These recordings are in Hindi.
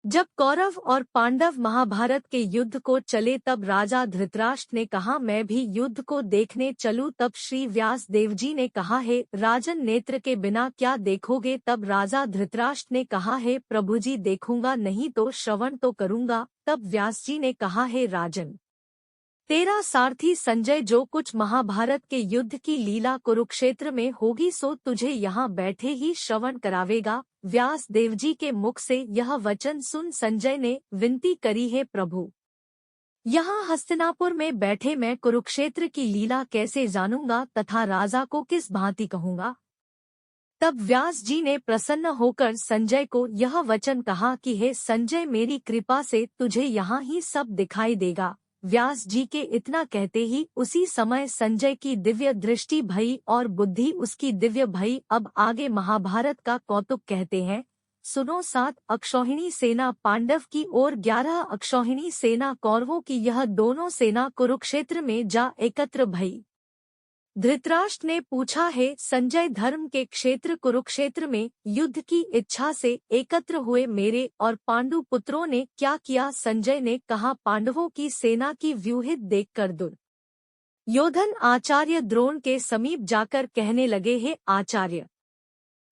जब कौरव और पांडव महाभारत के युद्ध को चले तब राजा धृतराष्ट्र ने कहा मैं भी युद्ध को देखने चलूं। तब श्री व्यास देव जी ने कहा है राजन नेत्र के बिना क्या देखोगे। तब राजा धृतराष्ट्र ने कहा है प्रभु जी देखूंगा नहीं तो श्रवण तो करूंगा। तब व्यास जी ने कहा है राजन तेरा सारथी संजय जो कुछ महाभारत के युद्ध की लीला कुरुक्षेत्र में होगी सो तुझे यहाँ बैठे ही श्रवण करावेगा। व्यास देव जी के मुख से यह वचन सुन संजय ने विनती करी है प्रभु यहाँ हस्तिनापुर में बैठे मैं कुरुक्षेत्र की लीला कैसे जानूंगा तथा राजा को किस भांति कहूंगा। तब व्यास जी ने प्रसन्न होकर संजय को यह वचन कहा कि हे संजय मेरी कृपा से तुझे यहाँ ही सब दिखाई देगा। व्यास जी के इतना कहते ही उसी समय संजय की दिव्य दृष्टि भई और बुद्धि उसकी दिव्य भई। अब आगे महाभारत का कौतुक कहते हैं सुनो। 7 अक्षौहिणी सेना पांडव की और 11 अक्षौहिणी सेना कौरवों की यह दोनों सेना कुरुक्षेत्र में जा एकत्र भई। धृतराष्ट्र ने पूछा है संजय धर्म के क्षेत्र कुरुक्षेत्र में युद्ध की इच्छा से एकत्र हुए मेरे और पांडु पुत्रों ने क्या किया। संजय ने कहा पांडवों की सेना की व्यूहित देखकर दुर्योधन आचार्य द्रोण के समीप जाकर कहने लगे हे आचार्य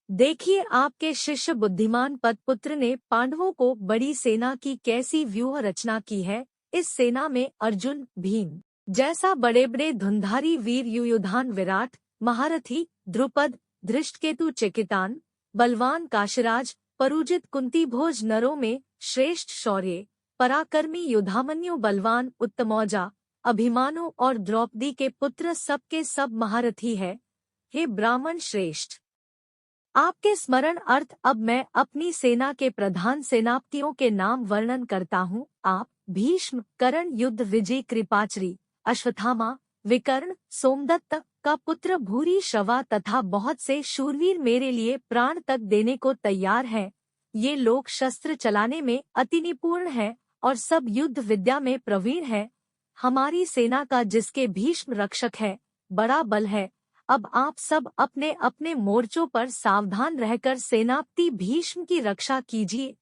देखिए आपके शिष्य बुद्धिमान पदपुत्र ने पांडवों को बड़ी सेना की कैसी व्यूह रचना की है। इस सेना में अर्जुन भीम जैसा बड़े बड़े धुंधारी वीर युयुधान विराट महारथी द्रुपद धृष्टकेतु चिकितान बलवान काशिराज परुजित कुंतीभोज नरों में श्रेष्ठ शौर्य पराक्रमी युधामन्यु बलवान उत्तमौजा अभिमानु और द्रौपदी के पुत्र सबके सब महारथी है। हे ब्राह्मण श्रेष्ठ आपके स्मरण अर्थ अब मैं अपनी सेना के प्रधान सेनापतियों के नाम वर्णन करता हूँ। आप भीष्म कर्ण युद्ध विजय कृपाचार्य अश्वत्थामा विकर्ण सोमदत्त का पुत्र भूरी श्रवा तथा बहुत से शूरवीर मेरे लिए प्राण तक देने को तैयार हैं। ये लोग शस्त्र चलाने में अति निपुण हैं और सब युद्ध विद्या में प्रवीण हैं। हमारी सेना का जिसके भीष्म रक्षक है बड़ा बल है। अब आप सब अपने अपने मोर्चों पर सावधान रहकर सेनापति भीष्म की रक्षा कीजिए।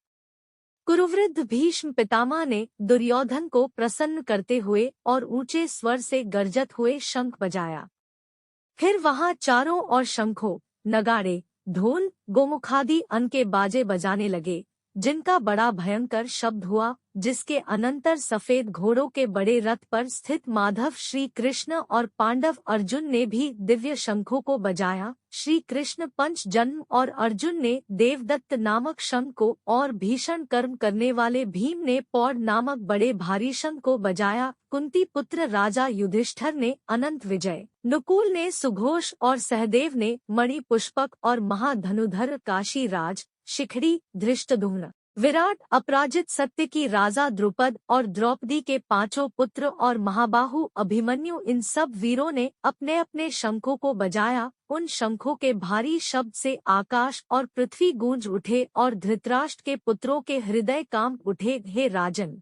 कुरुवृद्ध भीष्म पितामह ने दुर्योधन को प्रसन्न करते हुए और ऊंचे स्वर से गर्जत हुए शंख बजाया। फिर वहां चारों ओर शंखों नगाड़े ढोल गोमुखादि अन्न के बाजे बजाने लगे जिनका बड़ा भयंकर शब्द हुआ। जिसके अनंतर सफेद घोड़ों के बड़े रथ पर स्थित माधव श्री कृष्ण और पांडव अर्जुन ने भी दिव्य शंखों को बजाया। श्री कृष्ण पंच जन्म और अर्जुन ने देवदत्त नामक शंख को और भीषण कर्म करने वाले भीम ने पौड़ नामक बड़े भारी शंख को बजाया। कुंती पुत्र राजा युधिष्ठिर ने अनंत विजय नुकुल ने सुघोष और सहदेव ने मणि पुष्पक और महाधनुधर काशीराज शिखड़ी धृष्टद्युम्न विराट अपराजित सत्य की राजा द्रुपद और द्रौपदी के 5 पुत्र और महाबाहु अभिमन्यु इन सब वीरों ने अपने अपने शंखों को बजाया। उन शंखों के भारी शब्द से आकाश और पृथ्वी गूंज उठे और धृतराष्ट्र के पुत्रों के हृदय कांप उठे। हे राजन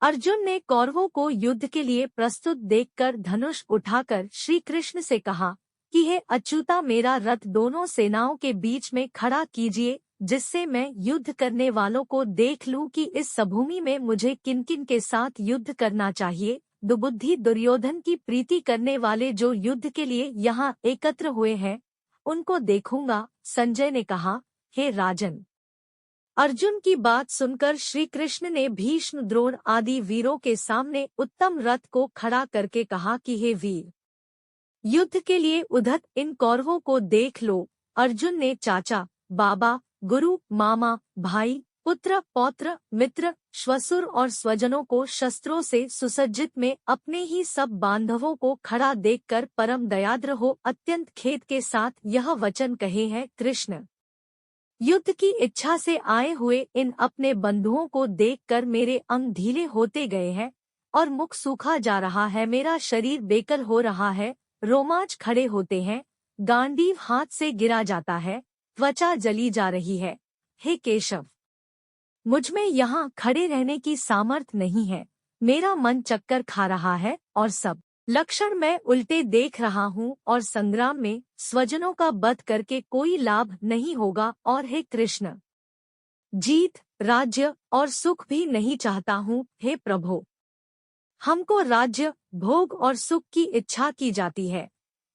अर्जुन ने कौरवों को युद्ध के लिए प्रस्तुत देखकर धनुष उठाकर श्री कृष्ण से कहा कि हे अच्युता मेरा रथ दोनों सेनाओं के बीच में खड़ा कीजिए जिससे मैं युद्ध करने वालों को देख लूं कि इस सभूमि में मुझे किन किन के साथ युद्ध करना चाहिए। दुबुद्धि दुर्योधन की प्रीति करने वाले जो युद्ध के लिए यहाँ एकत्र हुए हैं उनको देखूंगा। संजय ने कहा हे राजन अर्जुन की बात सुनकर श्री कृष्ण ने भीष्म द्रोण आदि वीरों के सामने उत्तम रथ को खड़ा करके कहा कि हे वीर युद्ध के लिए उद्धत इन कौरवों को देख लो। अर्जुन ने चाचा बाबा गुरु मामा भाई पुत्र पौत्र मित्र श्वसुर और स्वजनों को शस्त्रों से सुसज्जित में अपने ही सब बांधवों को खड़ा देखकर परम दयाद्र हो अत्यंत खेद के साथ यह वचन कहे हैं। कृष्ण युद्ध की इच्छा से आए हुए इन अपने बंधुओं को देखकर मेरे अंग ढीले होते गए हैं और मुख सूखा जा रहा है। मेरा शरीर बेकल हो रहा है, रोमांच खड़े होते हैं, गांडीव हाथ से गिरा जाता है, त्वचा जली जा रही है। हे केशव मुझमें यहाँ खड़े रहने की सामर्थ्य नहीं है। मेरा मन चक्कर खा रहा है और सब लक्षण मैं उल्टे देख रहा हूँ और संग्राम में स्वजनों का वध करके कोई लाभ नहीं होगा। और हे कृष्ण जीत, राज्य और सुख भी नहीं चाहता हूँ, हे प्रभु। हमको राज्य, भोग और सुख की इच्छा की जाती है।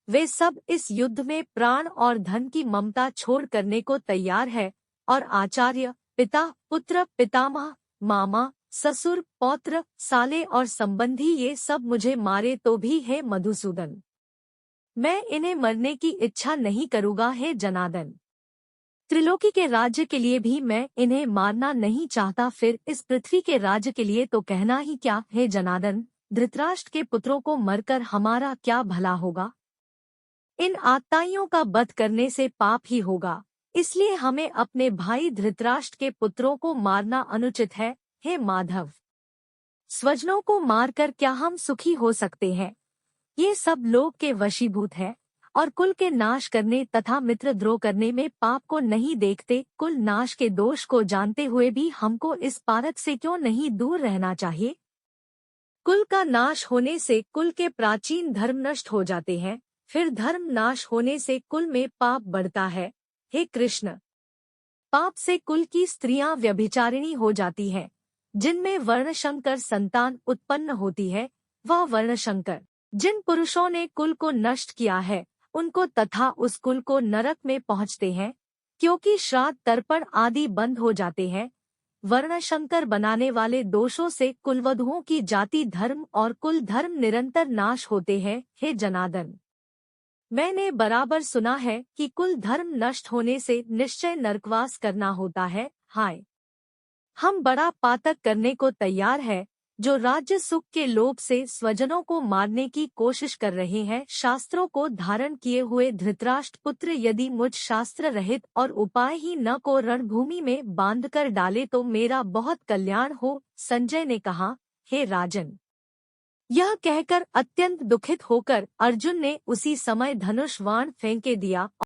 वे सब इस युद्ध में प्राण और धन की ममता छोड़ करने को तैयार है, और आचार्य, पिता, पुत्र, पितामह, मामा, ससुर, पौत्र, साले और संबंधी ये सब मुझे मारे तो भी, हे मधुसूदन, मैं इन्हें मरने की इच्छा नहीं करूँगा, हे जनार्दन। त्रिलोकी के राज्य के लिए भी मैं इन्हें मारना नहीं चाहता, फिर इस पृथ्वी के राज्य के लिए तो कहना ही क्या, हे जनार्दन। धृतराष्ट्र के पुत्रों को मरकर हमारा क्या भला होगा? इन आत्ताइयों का वध करने से पाप ही होगा, इसलिए हमें अपने भाई धृतराष्ट्र के पुत्रों को मारना अनुचित है, हे माधव। स्वजनों को मारकर क्या हम सुखी हो सकते हैं? ये सब लोग के वशीभूत है, और कुल के नाश करने तथा मित्रद्रोह करने में पाप को नहीं देखते। कुल नाश के दोष को जानते हुए भी हमको इस पारक से क्यों नहीं दूर रहना चाहिए? कुल का नाश होने से कुल के प्राचीन धर्म नष्ट हो जाते हैं, फिर धर्म नाश होने से कुल में पाप बढ़ता है। हे कृष्ण, पाप से कुल की स्त्रियां व्यभिचारिणी हो जाती हैं, जिनमें वर्णशंकर संतान उत्पन्न होती है। वह वर्णशंकर जिन पुरुषों ने कुल को नष्ट किया है, उनको तथा उस कुल को नरक में पहुंचते हैं, क्योंकि श्राद्ध तर्पण आदि बंद हो जाते हैं। वर्णशंकर बनाने वाले दोषों से कुलवधुओं की जाति धर्म और कुल धर्म निरंतर नाश होते हैं, हे जनार्दन। मैंने बराबर सुना है कि कुल धर्म नष्ट होने से निश्चय नरकवास करना होता है। हाय, हम बड़ा पातक करने को तैयार है, जो राज्य सुख के लोभ से स्वजनों को मारने की कोशिश कर रहे हैं। शास्त्रों को धारण किए हुए धृतराष्ट्र पुत्र यदि मुझ शास्त्र रहित और उपाय ही न को रणभूमि में बांधकर डाले तो मेरा बहुत कल्याण हो। संजय ने कहा, हे राजन। यह कहकर अत्यंत दुखित होकर अर्जुन ने उसी समय धनुष बाण फेंके दिया